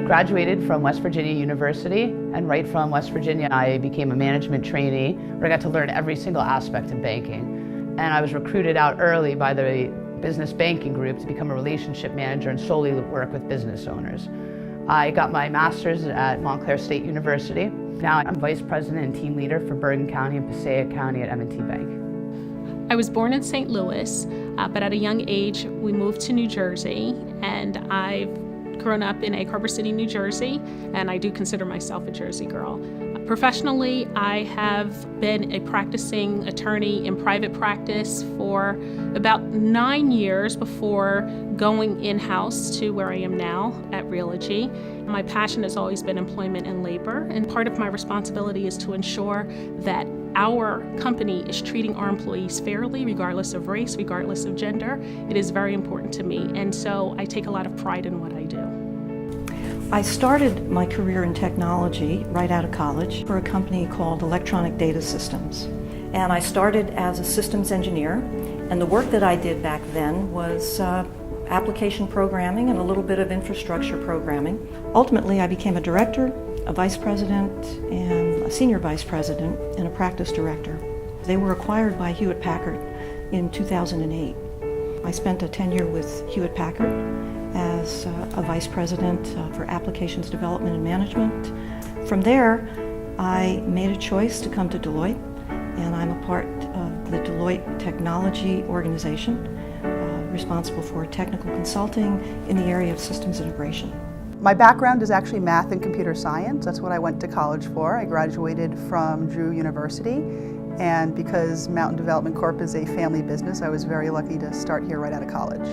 graduated from West Virginia University, and right from West Virginia I became a management trainee where I got to learn every single aspect of banking. And I was recruited out early by the business banking group to become a relationship manager and solely work with business owners. I got my master's at Montclair State University. Now I'm vice president and team leader for Bergen County and Passaic County at M&T Bank. I was born in St. Louis, but at a young age we moved to New Jersey, and I've grown up in Egg Harbor City, New Jersey, and I do consider myself a Jersey girl. Professionally, I have been a practicing attorney in private practice for about 9 years before going in-house to where I am now at Realogy. My passion has always been employment and labor, and part of my responsibility is to ensure that our company is treating our employees fairly, regardless of race, regardless of gender. It is very important to me, and so I take a lot of pride in what I do. I started my career in technology right out of college for a company called Electronic Data Systems. And I started as a systems engineer, and the work that I did back then was application programming and a little bit of infrastructure programming. Ultimately, I became a director, a vice president, and a senior vice president, and a practice director. They were acquired by Hewlett-Packard in 2008. I spent a tenure with Hewlett-Packard as a vice president for applications development and management. From there, I made a choice to come to Deloitte, and I'm a part of the Deloitte Technology Organization, responsible for technical consulting in the area of systems integration. My background is actually math and computer science. That's what I went to college for. I graduated from Drew University, and because Mountain Development Corp is a family business, I was very lucky to start here right out of college.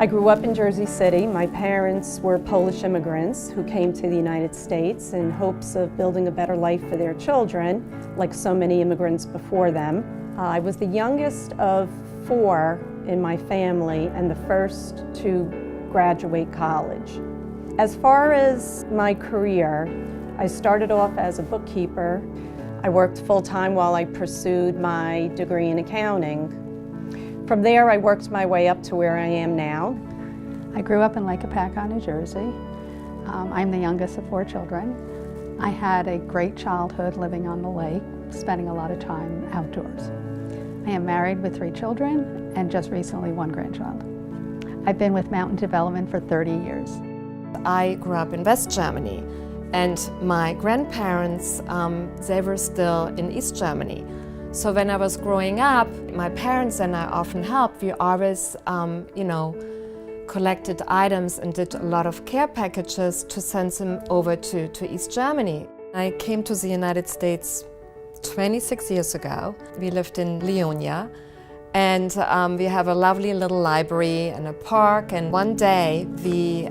I grew up in Jersey City. My parents were Polish immigrants who came to the United States in hopes of building a better life for their children, like so many immigrants before them. I was the youngest of 4 in my family and the first to graduate college. As far as my career, I started off as a bookkeeper. I worked full-time while I pursued my degree in accounting. From there, I worked my way up to where I am now. I grew up in Lake Apacon, New Jersey. I'm the youngest of 4 children. I had a great childhood living on the lake, spending a lot of time outdoors. I am married with 3 children and just recently 1 grandchild. I've been with Mountain Development for 30 years. I grew up in West Germany, and my grandparents, they were still in East Germany. So when I was growing up, my parents and I often helped. We always, collected items and did a lot of care packages to send them over to East Germany. I came to the United States 26 years ago. We lived in Leonia, and we have a lovely little library and a park. And one day we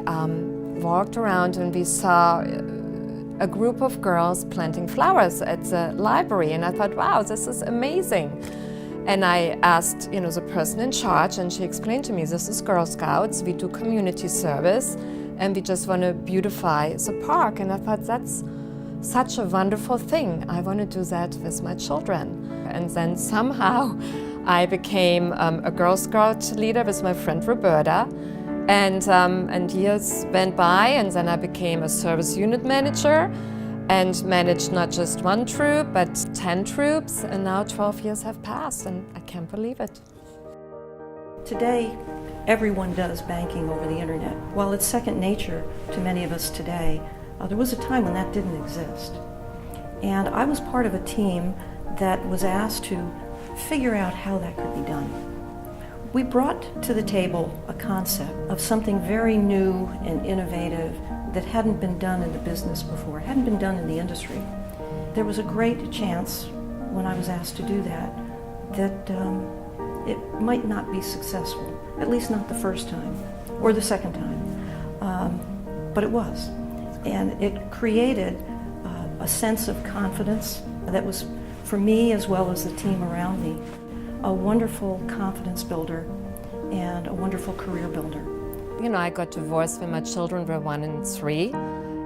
walked around and we saw a group of girls planting flowers at the library, and I thought, wow, this is amazing. And I asked, the person in charge, and she explained to me, this is Girl Scouts, we do community service, and we just want to beautify the park. And I thought, that's such a wonderful thing. I want to do that with my children. And then somehow I became a Girl Scout leader with my friend Roberta. And years went by, and then I became a service unit manager and managed not just 1 troop, but 10 troops, and now 12 years have passed, and I can't believe it. Today, everyone does banking over the internet. While it's second nature to many of us today, there was a time when that didn't exist. And I was part of a team that was asked to figure out how that could be done. We brought to the table a concept of something very new and innovative that hadn't been done in the business before, hadn't been done in the industry. There was a great chance when I was asked to do that it might not be successful, at least not the first time or the second time, but it was. And it created a sense of confidence that was, for me as well as the team around me, a wonderful confidence builder and a wonderful career builder. I got divorced when my children were 1 and 3,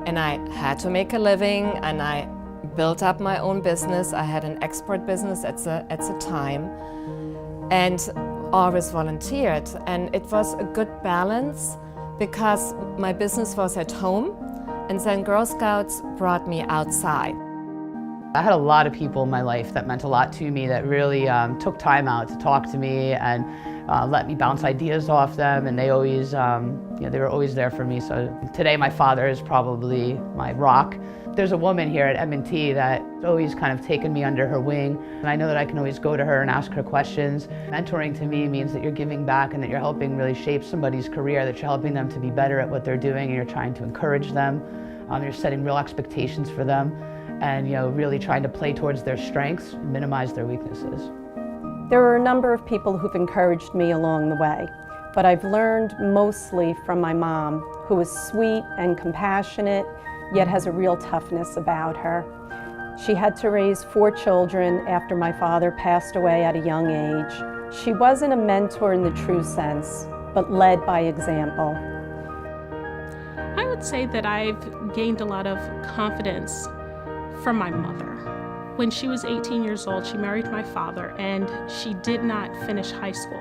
and I had to make a living, and I built up my own business. I had an export business at the time, and always volunteered. And it was a good balance because my business was at home, And then Girl Scouts brought me outside. I had a lot of people in my life that meant a lot to me, that really took time out to talk to me and let me bounce ideas off them, and they always, they were always there for me. So today my father is probably my rock. There's a woman here at M&T that's always kind of taken me under her wing, and I know that I can always go to her and ask her questions. Mentoring to me means that you're giving back and that you're helping really shape somebody's career, that you're helping them to be better at what they're doing, and you're trying to encourage them. You're setting real expectations for them, and really trying to play towards their strengths and minimize their weaknesses. There are a number of people who've encouraged me along the way, but I've learned mostly from my mom, who is sweet and compassionate, yet has a real toughness about her. She had to raise 4 children after my father passed away at a young age. She wasn't a mentor in the true sense, but led by example. I would say that I've gained a lot of confidence from my mother. When she was 18 years old, she married my father, and she did not finish high school.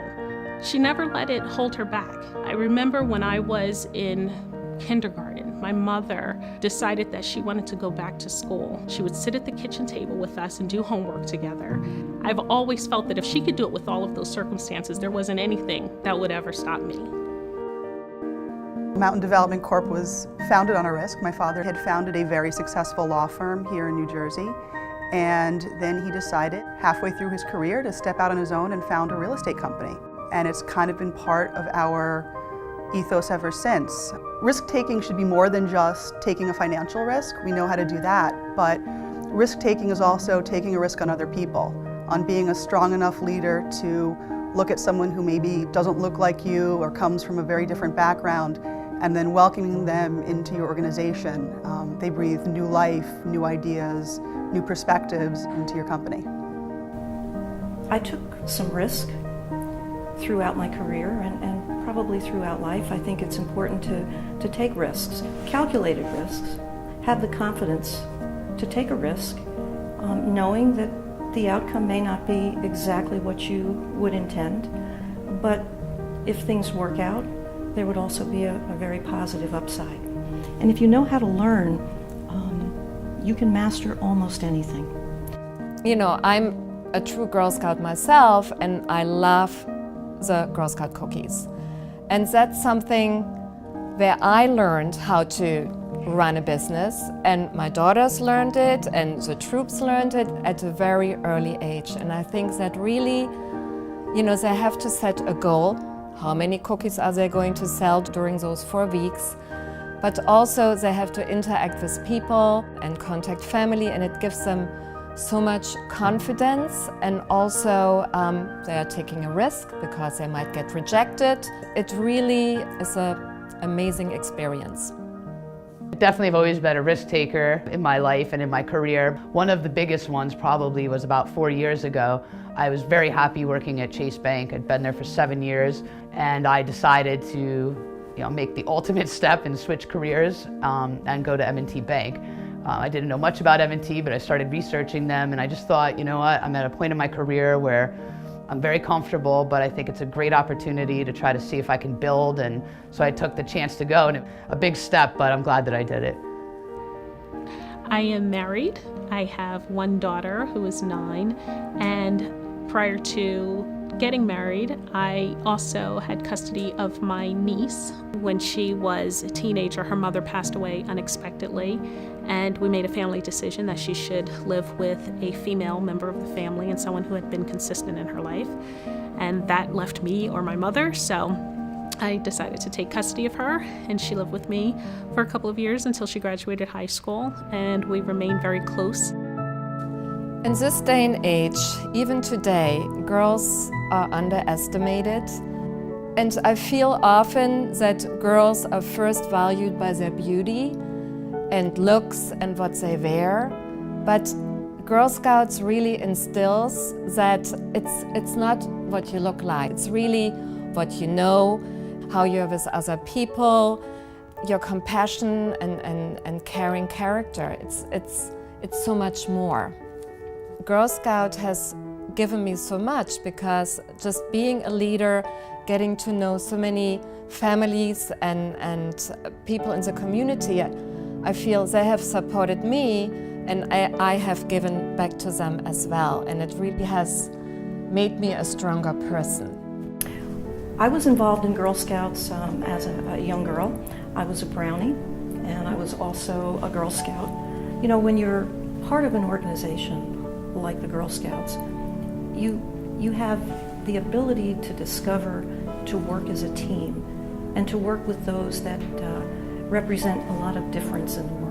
She never let it hold her back. I remember when I was in kindergarten, my mother decided that she wanted to go back to school. She would sit at the kitchen table with us and do homework together. I've always felt that if she could do it with all of those circumstances, there wasn't anything that would ever stop me. Mountain Development Corp was founded on a risk. My father had founded a very successful law firm here in New Jersey, and then he decided halfway through his career to step out on his own and found a real estate company. And it's kind of been part of our ethos ever since. Risk-taking should be more than just taking a financial risk. We know how to do that, but risk-taking is also taking a risk on other people, on being a strong enough leader to look at someone who maybe doesn't look like you or comes from a very different background, and then welcoming them into your organization. They breathe new life, new ideas, new perspectives into your company. I took some risk throughout my career and probably throughout life. I think it's important to take risks, calculated risks, have the confidence to take a risk, knowing that the outcome may not be exactly what you would intend, but if things work out, there would also be a very positive upside. And if you know how to learn, you can master almost anything. You know, I'm a true Girl Scout myself, and I love the Girl Scout cookies. And that's something where I learned how to run a business, and my daughters learned it, and the troops learned it at a very early age. And I think that really, they have to set a goal. How many cookies are they going to sell during those 4 weeks? But also they have to interact with people and contact family, and it gives them so much confidence, and also they are taking a risk because they might get rejected. It really is an amazing experience. I definitely have always been a risk taker in my life and in my career. One of the biggest ones probably was about 4 years ago. I was very happy working at Chase Bank. I'd been there for 7 years, and I decided to make the ultimate step and switch careers and go to M&T Bank. I didn't know much about M&T, but I started researching them, and I just thought, you know what, I'm at a point in my career where I'm very comfortable, but I think it's a great opportunity to try to see if I can build, and so I took the chance to go, and a big step, but I'm glad that I did it. I am married. I have 1 daughter who is 9, and prior to getting married, I also had custody of my niece. When she was a teenager, her mother passed away unexpectedly, and we made a family decision that she should live with a female member of the family and someone who had been consistent in her life. And that left me or my mother, so I decided to take custody of her, and she lived with me for a couple of years until she graduated high school, and we remained very close. In this day and age, even today, girls are underestimated. And I feel often that girls are first valued by their beauty and looks and what they wear. But Girl Scouts really instills that it's not what you look like. It's really what you know, how you're with other people, your compassion and caring character. It's so much more. Girl Scout has given me so much, because just being a leader, getting to know so many families and people in the community, I feel they have supported me and I have given back to them as well, and it really has made me a stronger person. I was involved in Girl Scouts as a young girl. I was a Brownie, and I was also a Girl Scout. You know, when you're part of an organization like the Girl Scouts, you have the ability to discover, to work as a team, and to work with those that represent a lot of difference in the world.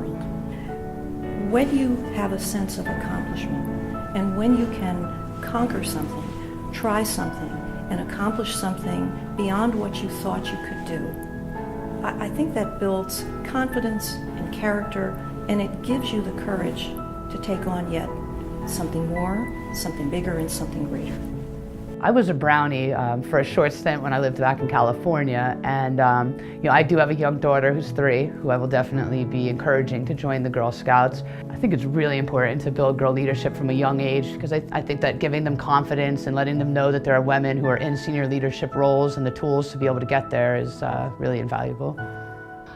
When you have a sense of accomplishment, and when you can conquer something, try something, and accomplish something beyond what you thought you could do, I think that builds confidence and character, and it gives you the courage to take on yet something more, something bigger, and something greater. I was a Brownie for a short stint when I lived back in California, and you know, I do have a young daughter who's 3, who I will definitely be encouraging to join the Girl Scouts. I think it's really important to build girl leadership from a young age, because I think that giving them confidence and letting them know that there are women who are in senior leadership roles and the tools to be able to get there is really invaluable.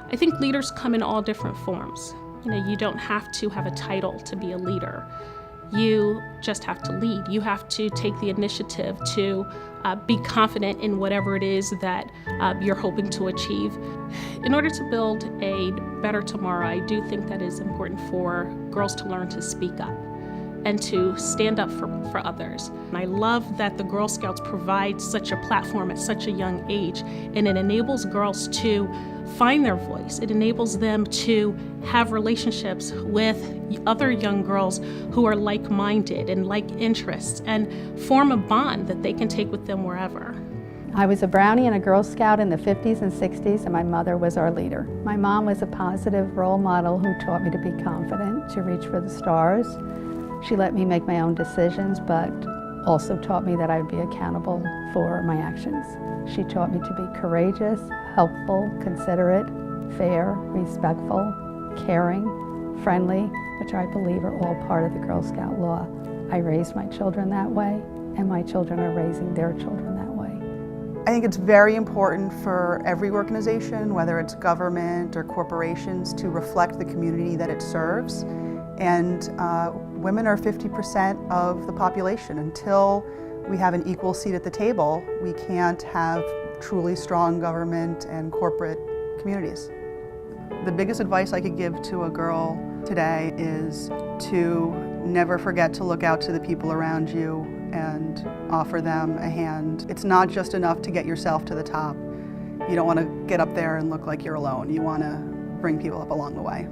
I think leaders come in all different forms. You know, you don't have to have a title to be a leader. You just have to lead. You have to take the initiative to be confident in whatever it is that you're hoping to achieve. In order to build a better tomorrow, I do think that it's important for girls to learn to speak up and to stand up for others. And I love that the Girl Scouts provide such a platform at such a young age, and it enables girls to find their voice. It enables them to have relationships with other young girls who are like-minded and like interests, and form a bond that they can take with them wherever. I was a Brownie and a Girl Scout in the 50s and 60s, and my mother was our leader. My mom was a positive role model who taught me to be confident, to reach for the stars. She let me make my own decisions, but also taught me that I would be accountable for my actions. She taught me to be courageous, helpful, considerate, fair, respectful, caring, friendly, which I believe are all part of the Girl Scout law. I raised my children that way, and my children are raising their children that way. I think it's very important for every organization, whether it's government or corporations, to reflect the community that it serves. And women are 50% of the population. Until we have an equal seat at the table, we can't have truly strong government and corporate communities. The biggest advice I could give to a girl today is to never forget to look out to the people around you and offer them a hand. It's not just enough to get yourself to the top. You don't want to get up there and look like you're alone. You want to bring people up along the way.